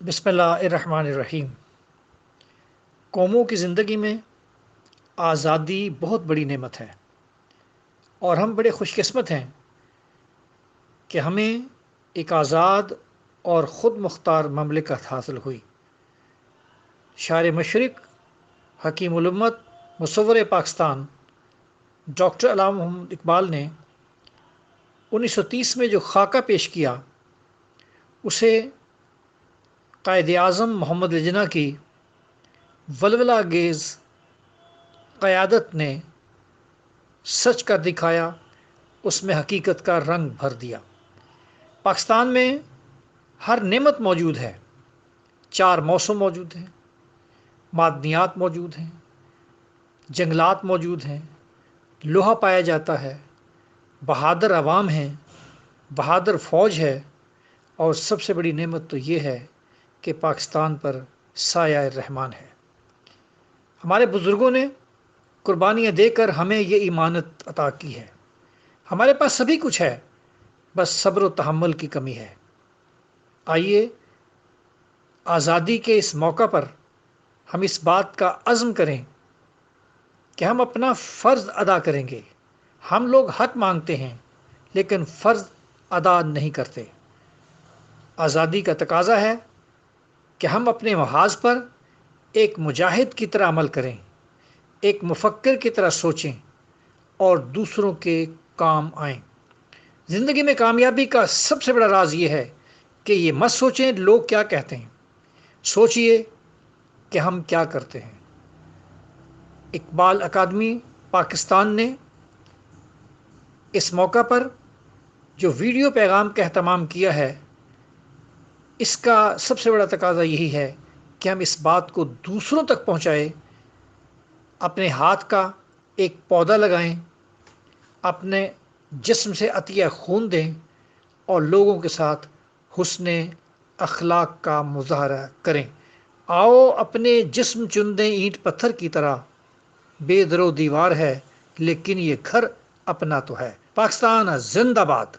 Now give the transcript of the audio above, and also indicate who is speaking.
Speaker 1: بسم اللہ الرحمن الرحیم۔ قوموں کی زندگی میں آزادی بہت بڑی نعمت ہے اور ہم بڑے خوش قسمت ہیں کہ ہمیں ایک آزاد اور خود مختار مملکت حاصل ہوئی۔ شاعر مشرق، حکیم الامت، مصور پاکستان ڈاکٹر علامہ محمد اقبال نے 1930 میں جو خاکہ پیش کیا، اسے قائد اعظم محمد علی جناح کی ولولہ انگیز قیادت نے سچ کر دکھایا، اس میں حقیقت کا رنگ بھر دیا۔ پاکستان میں ہر نعمت موجود ہے، 4 موسم موجود ہیں، معدنیات موجود ہیں، جنگلات موجود ہیں، لوہا پایا جاتا ہے، بہادر عوام ہیں، بہادر فوج ہے، اور سب سے بڑی نعمت تو یہ ہے کہ پاکستان پر سایہ رحمان ہے۔ ہمارے بزرگوں نے قربانیاں دے کر ہمیں یہ امانت عطا کی ہے۔ ہمارے پاس سبھی کچھ ہے، بس صبر و تحمل کی کمی ہے۔ آئیے آزادی کے اس موقع پر ہم اس بات کا عزم کریں کہ ہم اپنا فرض ادا کریں گے۔ ہم لوگ حق مانگتے ہیں لیکن فرض ادا نہیں کرتے۔ آزادی کا تقاضا ہے کہ ہم اپنے محاذ پر ایک مجاہد کی طرح عمل کریں، ایک مفکر کی طرح سوچیں اور دوسروں کے کام آئیں۔ زندگی میں کامیابی کا سب سے بڑا راز یہ ہے کہ یہ مت سوچیں لوگ کیا کہتے ہیں، سوچئے کہ ہم کیا کرتے ہیں۔ اقبال اکیڈمی پاکستان نے اس موقع پر جو ویڈیو پیغام کا اہتمام کیا ہے، اس کا سب سے بڑا تقاضا یہی ہے کہ ہم اس بات کو دوسروں تک پہنچائیں، اپنے ہاتھ کا ایک پودا لگائیں، اپنے جسم سے عطیہ خون دیں اور لوگوں کے ساتھ حسن اخلاق کا مظاہرہ کریں۔ آؤ اپنے جسم چن دیں اینٹ پتھر کی طرح، بے در و دیوار ہے لیکن یہ گھر اپنا تو ہے۔ پاکستان زندہ باد۔